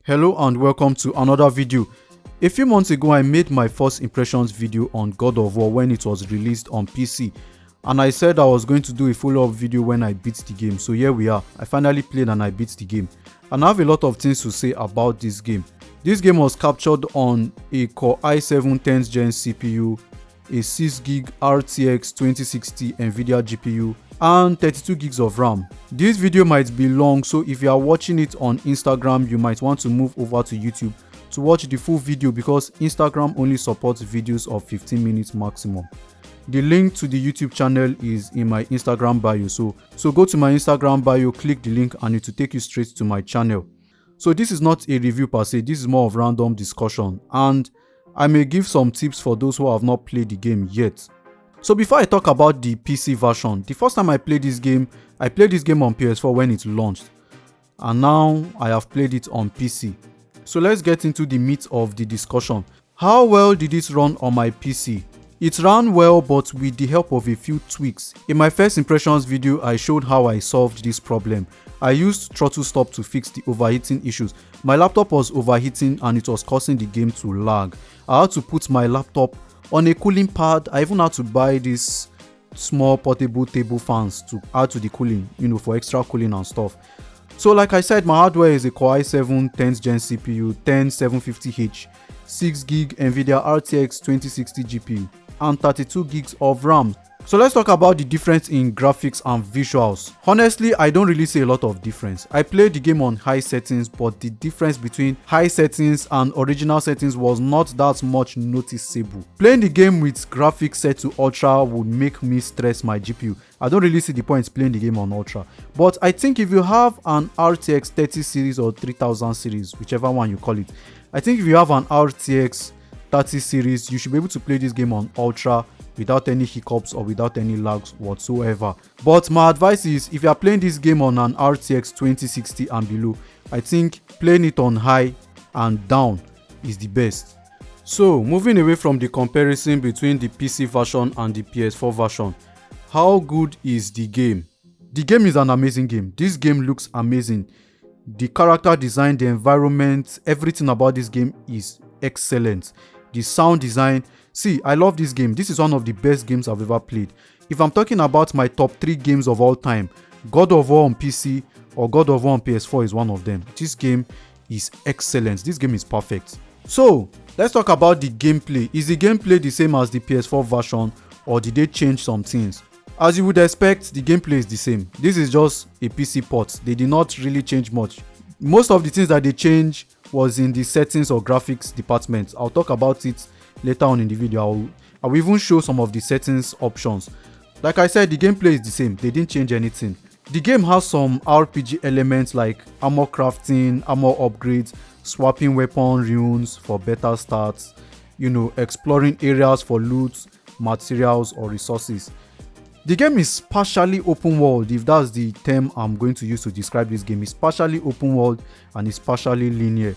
Hello and welcome to another video. A few months ago I made my first impressions video on God of War when it was released on PC, and I said I was going to do a follow-up video when I beat the game. So here we are. I finally played and I beat the game, and I have a lot of things to say about this game. This game was captured on a Core i7 10th gen CPU, a 6GB RTX 2060 NVIDIA GPU, and 32 gigs of RAM. This video might be long, so if you are watching it on Instagram, you might want to move over to YouTube to watch the full video because Instagram only supports videos of 15 minutes maximum. The link to the YouTube channel is in my Instagram bio, so go to my Instagram bio, click the link and it will take you straight to my channel. So this is not a review per se, this is more of random discussion, and I may give some tips for those who have not played the game yet. So before I talk about the PC version, the first time I played this game on PS4 when it launched, and now I have played it on PC. So let's get into the meat of the discussion. How well did it run on my PC? It ran well, but with the help of a few tweaks. In my first impressions video, I showed how I solved this problem. I used throttle stop to fix the overheating issues. My laptop was overheating and it was causing the game to lag. I had to put my laptop on a cooling pad. I even had to buy these small portable table fans to add to the cooling, for extra cooling and stuff. So like I said, my hardware is a Core i7 10th gen CPU, 10750H, 6GB NVIDIA RTX 2060 GPU, and 32 gigs of RAM. So let's talk about the difference in graphics and visuals. Honestly, I don't really see a lot of difference. I played the game on high settings, but the difference between high settings and original settings was not that much noticeable. Playing the game with graphics set to ultra would make me stress my GPU. I don't really see the point playing the game on ultra. But I think if you have an RTX 30 series or 3000 series, whichever one you call it, I think if you have an RTX 30 series, you should be able to play this game on ultra without any hiccups or without any lags whatsoever. But my advice is, if you are playing this game on an RTX 2060 and below, I think playing it on high and down is the best. So moving away from the comparison between the PC version and the PS4 version, how good is the game? The game is an amazing game. This game looks amazing. The character design, the environment, everything about this game is excellent. The sound design, see, I love this game. This is one of the best games I've ever played. If I'm talking about my top 3 games of all time, God of War on PC or God of War on PS4 is one of them. This game is excellent. This game is perfect. So let's talk about the gameplay. Is the gameplay the same as the PS4 version, or did they change some things? As you would expect, the gameplay is the same. This is just a PC port. They did not really change much. Most of the things that they changed was in the settings or graphics department. I'll talk about it later on in the video. I will even show some of the settings options. Like I said, the gameplay is the same. They didn't change anything. The game has some RPG elements like armor crafting, armor upgrades, swapping weapon runes for better stats, exploring areas for loot, materials or resources. The game is partially open world, if that's the term I'm going to use to describe this game. It's partially open world and it's partially linear.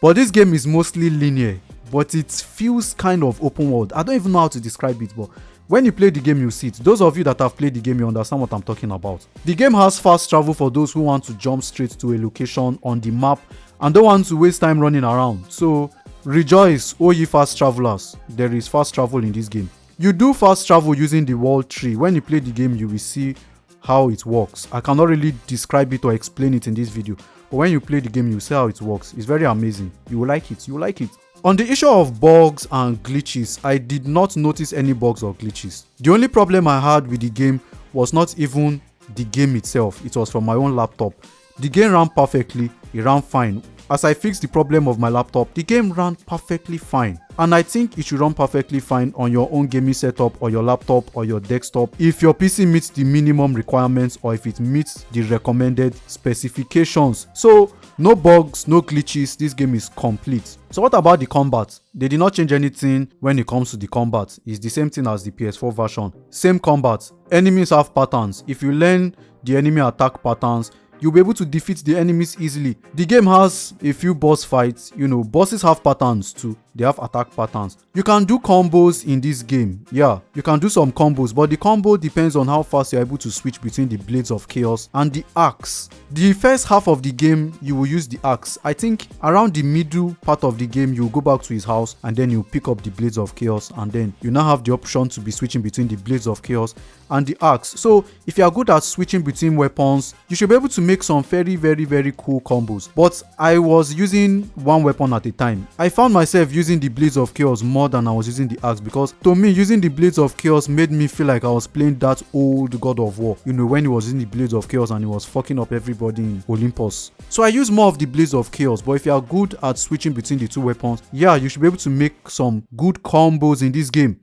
But this game is mostly linear, but it feels kind of open world. I don't even know how to describe it, but when you play the game, you see it. Those of you that have played the game, you understand what I'm talking about. The game has fast travel for those who want to jump straight to a location on the map and don't want to waste time running around. So rejoice, O ye fast travelers. There is fast travel in this game. You do fast travel using the world tree. When you play the game, you will see how it works. I cannot really describe it or explain it in this video, but when you play the game, you see how it works. It's very amazing. You will like it. You will like it. On the issue of bugs and glitches, I did not notice any bugs or glitches. The only problem I had with the game was not even the game itself. It was from my own laptop. The game ran perfectly. It ran fine. As I fixed the problem of my laptop, the game ran perfectly fine. And I think it should run perfectly fine on your own gaming setup or your laptop or your desktop if your PC meets the minimum requirements or if it meets the recommended specifications. So no bugs, no glitches, this game is complete. So what about the combat? They did not change anything when it comes to the combat. It's the same thing as the PS4 version. Same combat. Enemies have patterns. If you learn the enemy attack patterns, you'll be able to defeat the enemies easily. The game has a few boss fights. Bosses have patterns too. They have attack patterns. You can do combos in this game. Yeah, you can do some combos, but the combo depends on how fast you're able to switch between the Blades of Chaos and the axe. The first half of the game, you will use the axe. I think around the middle part of the game, you'll go back to his house and then you pick up the Blades of Chaos, and then you now have the option to be switching between the Blades of Chaos and the axe. So if you are good at switching between weapons, you should be able to make some very cool combos. But I was using one weapon at a time. I found myself using the Blades of Chaos more than I was using the axe, because to me, using the Blades of Chaos made me feel like I was playing that old God of War, when he was using the Blades of Chaos and he was fucking up everybody in Olympus. So I use more of the Blades of Chaos. But if you are good at switching between the two weapons, yeah, you should be able to make some good combos in this game.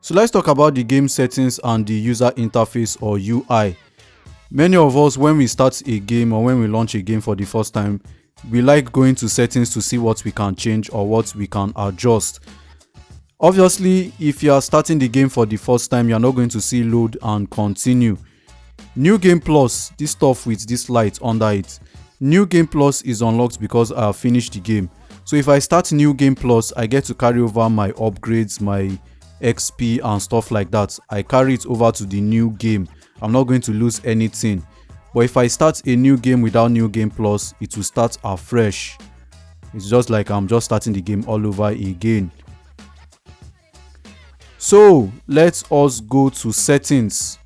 So let's talk about the game settings and the user interface, or UI. Many of us, when we start a game or when we launch a game for the first time, we like going to settings to see what we can change or what we can adjust. Obviously, if you are starting the game for the first time, you're not going to see load and continue. New Game Plus, this stuff with this light under it, New Game Plus is unlocked because I have finished the game. So if I start New Game Plus, I get to carry over my upgrades, my XP and stuff like that. I carry it over to the new game. I'm not going to lose anything. But if I start a new game without New Game Plus, it will start afresh. It's just like I'm just starting the game all over again. So let us go to settings.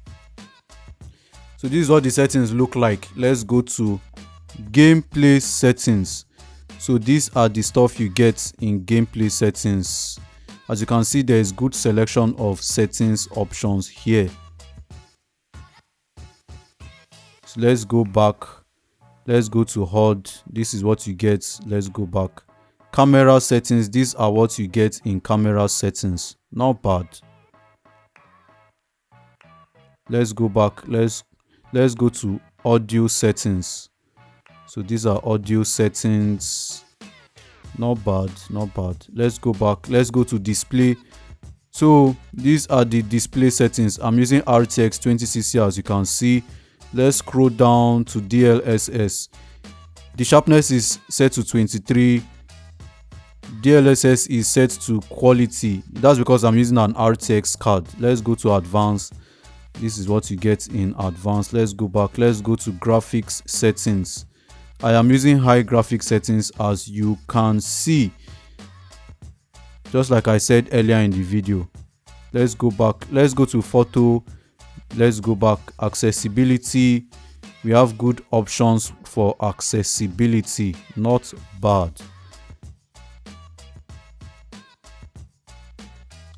So this is what the settings look like. Let's go to gameplay settings. So these are the stuff you get in gameplay settings. As you can see, there is good selection of settings options here. So let's go back. Let's go to HUD. This is what you get. Let's go back. Camera settings. These are what you get in camera settings. Not bad. Let's go back. Let's go to audio settings. So these are audio settings. Not bad. Let's go back. Let's go to display. So these are the display settings. I'm using RTX 2060, as you can see. Let's scroll down to DLSS. The sharpness is set to 23. DLSS is set to quality. That's because I'm using an RTX card. Let's go to advanced. This is what you get in advanced. Let's go back. Let's go to graphics settings. I am using high graphics settings, as you can see, just like I said earlier in the video. Let's go back. Let's go to photo. Let's go back. Accessibility. We have good options for accessibility. Not bad.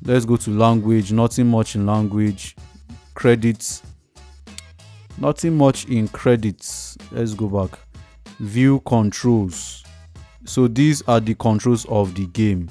Let's go to language. Nothing much in language. Credits. Nothing much in credits. Let's go back. View controls. So these are the controls of the game.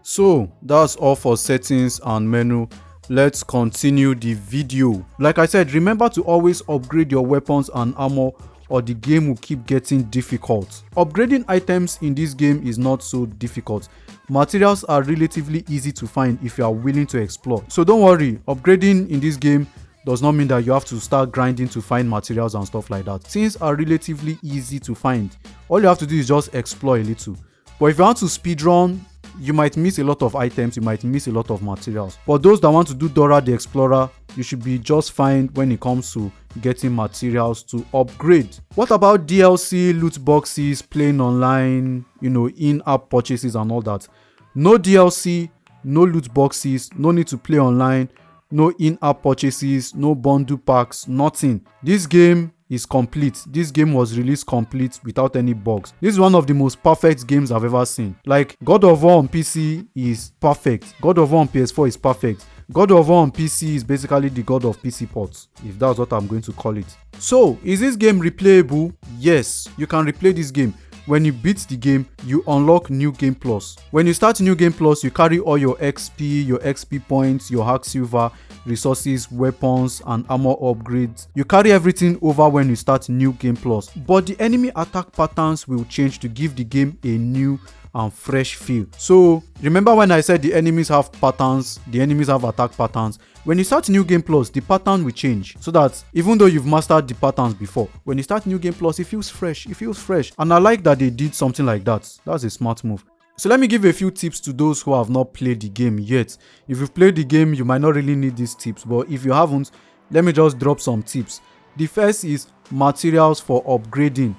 So that's all for settings and menu. Let's continue the video. Like I said, remember to always upgrade your weapons and armor, or the game will keep getting difficult. Upgrading items in this game is not so difficult. Materials are relatively easy to find if you are willing to explore. So don't worry, upgrading in this game does not mean that you have to start grinding to find materials and stuff like that. Things are relatively easy to find. All you have to do is just explore a little. But if you want to speedrun, you might miss a lot of items, you might miss a lot of materials. But those that want to do Dora the Explorer, you should be just fine when it comes to getting materials to upgrade. What about DLC, loot boxes, playing online, in-app purchases and all that? No DLC, no loot boxes, no need to play online, no in-app purchases, no bundle packs, nothing. This game is complete. This game was released complete without any bugs. This is one of the most perfect games I've ever seen. Like, God of War on PC is perfect. God of War on PS4 is perfect. God of War on PC is basically the God of PC ports, if that's what I'm going to call it. So, is this game replayable? Yes, you can replay this game. When you beat the game, you unlock New Game Plus. When you start New Game Plus, you carry all your XP points, your hack silver, resources, weapons, and armor upgrades. You carry everything over when you start New Game Plus. But the enemy attack patterns will change to give the game a new and fresh feel. So remember when I said the enemies have patterns, the enemies have attack patterns? When you start New Game Plus, the pattern will change, so that even though you've mastered the patterns before, when you start New Game Plus, it feels fresh, and I like that they did something like that. That's a smart move. So let me give a few tips to those who have not played the game yet. If you've played the game, you might not really need these tips, but if you haven't, let me just drop some tips. The first is materials for upgrading.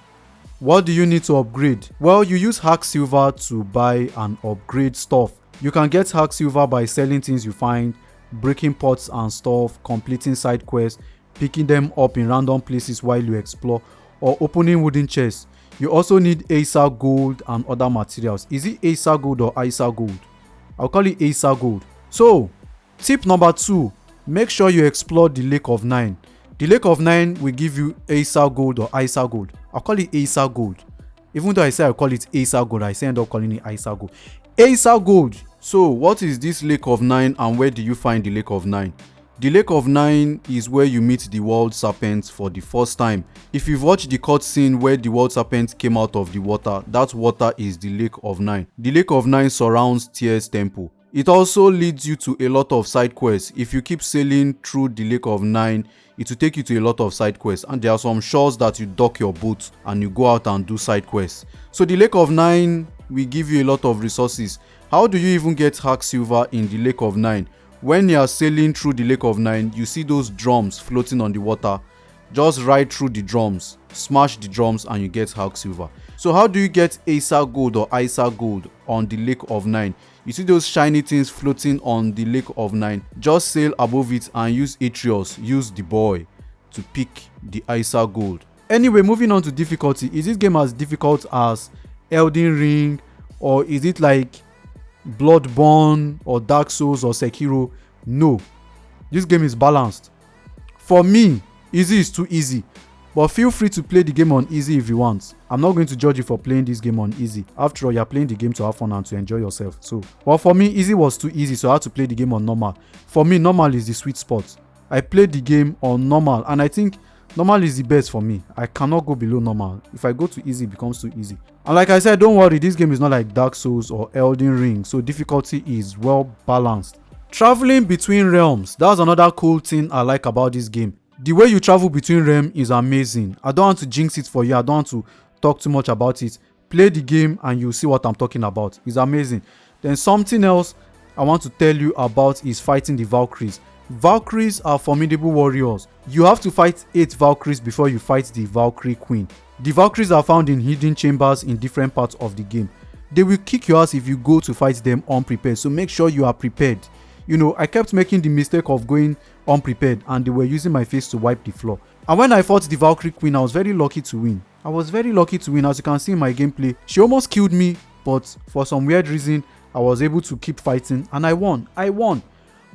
What do you need to upgrade? Well, you use hack silver to buy and upgrade stuff. You can get hack silver by selling things you find, breaking pots and stuff, completing side quests, picking them up in random places while you explore, or opening wooden chests. You also need Acer gold and other materials. Is it Acer gold or Acer gold? I'll call it Acer gold. So, tip number 2, make sure you explore the Lake of Nine. The Lake of Nine will give you Acer gold or Acer gold. I'll call it Acer gold. Even though I say I call it Acer gold, I say end up calling it Acer gold. Acer gold. So, what is this Lake of Nine and where do you find the Lake of Nine? The Lake of Nine is where you meet the world serpent for the first time. If you've watched the cutscene where the world serpent came out of the water, that water is the Lake of Nine. The Lake of Nine surrounds Tyr's temple. It also leads you to a lot of side quests. If you keep sailing through the Lake of Nine, it will take you to a lot of side quests, and there are some shores that you dock your boat and you go out and do side quests. So the Lake of Nine will give you a lot of resources. How do you even get hack silver in the Lake of Nine? When you are sailing through the Lake of Nine, you see those drums floating on the water. Just ride through the drums, smash the drums, and you get hack silver. So how do you get Acer gold or Acer gold on the Lake of Nine? You see those shiny things floating on the Lake of Nine. Just sail above it and use Atreus, use the boy, to pick the Acer gold. Anyway, moving on to difficulty. Is this game as difficult as Elden Ring, or is it like Bloodborne or Dark Souls or Sekiro? No, this game is balanced. For me, easy is too easy, but feel free to play the game on easy if you want. I'm not going to judge you for playing this game on easy. After all, you're playing the game to have fun and to enjoy yourself. So, but for me, easy was too easy, so I had to play the game on normal. For me, normal is the sweet spot. I played the game on normal, and I think normal is the best for me. I cannot go below normal. If I go to easy, it becomes too easy. And like I said, don't worry, this game is not like Dark Souls or Elden Ring, so difficulty is well balanced. Traveling between realms, that's another cool thing I like about this game. The way you travel between realms is amazing. I don't want to jinx it for you, I don't want to talk too much about it. Play the game and you'll see what I'm talking about. It's amazing. Then something else I want to tell you about is fighting the Valkyries. Valkyries are formidable warriors. You have to fight 8 Valkyries before you fight the Valkyrie Queen. The Valkyries are found in hidden chambers in different parts of the game. They will kick your ass if you go to fight them unprepared, so make sure you are prepared. You know, I kept making the mistake of going unprepared and they were using my face to wipe the floor. And when I fought the Valkyrie Queen, I was very lucky to win. As you can see in my gameplay. She almost killed me, but for some weird reason, I was able to keep fighting and I won.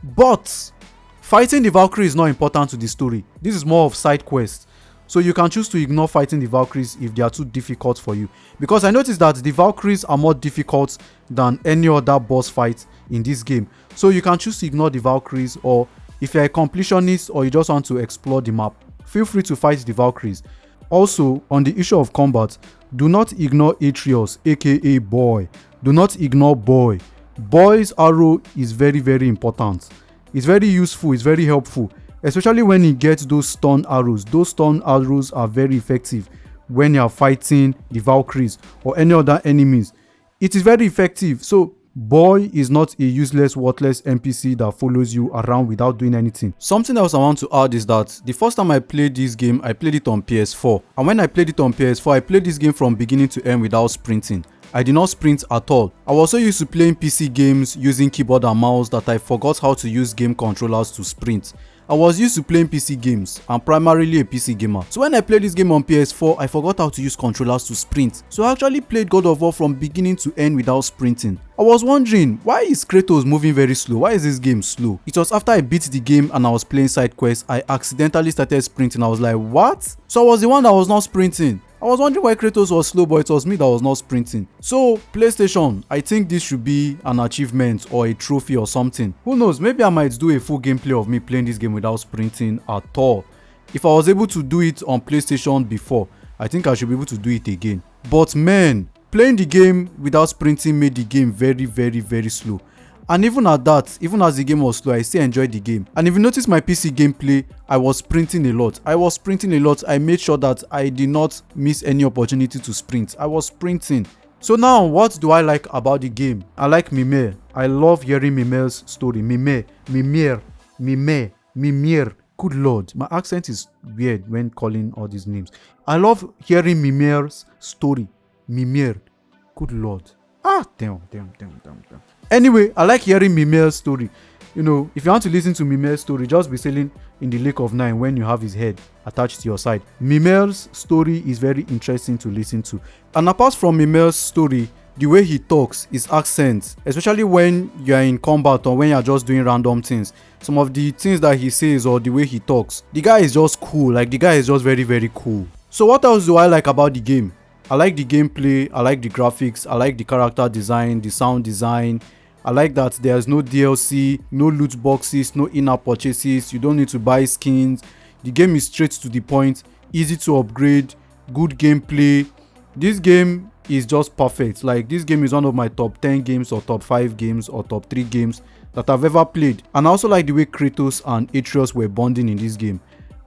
But fighting the Valkyrie is not important to the story. This is more of side quests. So you can choose to ignore fighting the Valkyries if they are too difficult for you. Because I noticed that the Valkyries are more difficult than any other boss fight in this game. So you can choose to ignore the Valkyries, or if you're a completionist or you just want to explore the map, feel free to fight the Valkyries. Also, on the issue of combat, do not ignore Atreus, aka Boy. Do not ignore Boy. Boy's arrow is very, very important. It's very useful, it's very helpful. Especially when he gets those stun arrows. Those stun arrows are very effective when you are fighting the Valkyries or any other enemies. It is very effective. So Boy is not a useless, worthless NPC that follows you around without doing anything. Something else I want to add is that the first time I played this game, I played it on PS4. And when I played it on PS4, I played this game from beginning to end without sprinting. I did not sprint at all. I was so used to playing PC games using keyboard and mouse that I forgot how to use game controllers to sprint. I was used to playing PC games. I'm primarily a PC gamer. So when I played this game on PS4, I forgot how to use controllers to sprint. So I actually played God of War from beginning to end without sprinting. I was wondering, why is Kratos moving very slow? Why is this game slow? It was after I beat the game and I was playing side quests, I accidentally started sprinting. I was like, what? So I was the one that was not sprinting. I was wondering why Kratos was slow, but it was me that was not sprinting. So, PlayStation, I think this should be an achievement or a trophy or something. Who knows, maybe I might do a full gameplay of me playing this game without sprinting at all. If I was able to do it on PlayStation before, I think I should be able to do it again. But man, Playing the game without sprinting made the game very slow. And even at that, even as the game was slow, I still enjoyed the game. And if you notice my PC gameplay, I was sprinting a lot. I made sure that I did not miss any opportunity to sprint. I was sprinting. So now, what do I like about the game? I like Mimir. I love hearing Mimir's story. Mimir. Good lord, my accent is weird when calling all these names. I love hearing Mimir's story. Mimir. Good lord. Damn. Anyway, I like hearing Mimir's story. You know, if you want to listen to Mimir's story, just be sailing in the Lake of Nine when you have his head attached to your side. Mimir's story is very interesting to listen to. And apart from Mimir's story, the way he talks, his accent, especially when you're in combat or when you're just doing random things, some of the things that he says or the way he talks, the guy is just cool. Like, the guy is just very cool. So what else do I like about the game? I like the gameplay, I like the graphics, I like the character design, the sound design. I like that there's no DLC, no loot boxes, no in-app purchases. You don't need to buy skins. The game is straight to the point, easy to upgrade, good gameplay. This game is just perfect. Like, this game is one of my top 10 games or top 5 games or top 3 games that I've ever played. And I also like the way Kratos and Atreus were bonding in this game.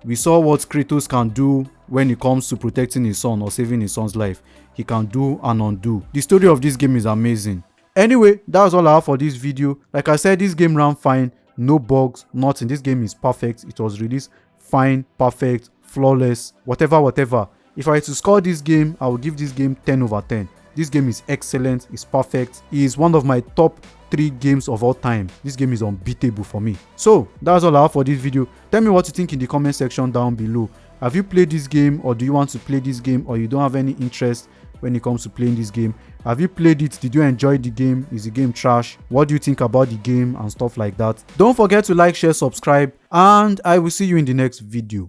We saw what Kratos can do when it comes to protecting his son or saving his son's life. He can do and undo. The story of this game is amazing. Anyway, that's all I have for this video. Like I said, this game ran fine, no bugs, nothing. This game is perfect. It was released fine, perfect, flawless, whatever. If I were to score this game, I would give this game 10 over 10. This game is excellent, it's perfect. It is one of my top 3 games of all time. This game is unbeatable for me. So that's all I have for this video. Tell me what you think in the comment section down below. Have you played this game, or do you want to play this game, or you don't have any interest when it comes to playing this game? Have you played it? Did you enjoy the game? Is the game trash? What do you think about the game and stuff like that? Don't forget to like, share, subscribe, and I will see you in the next video.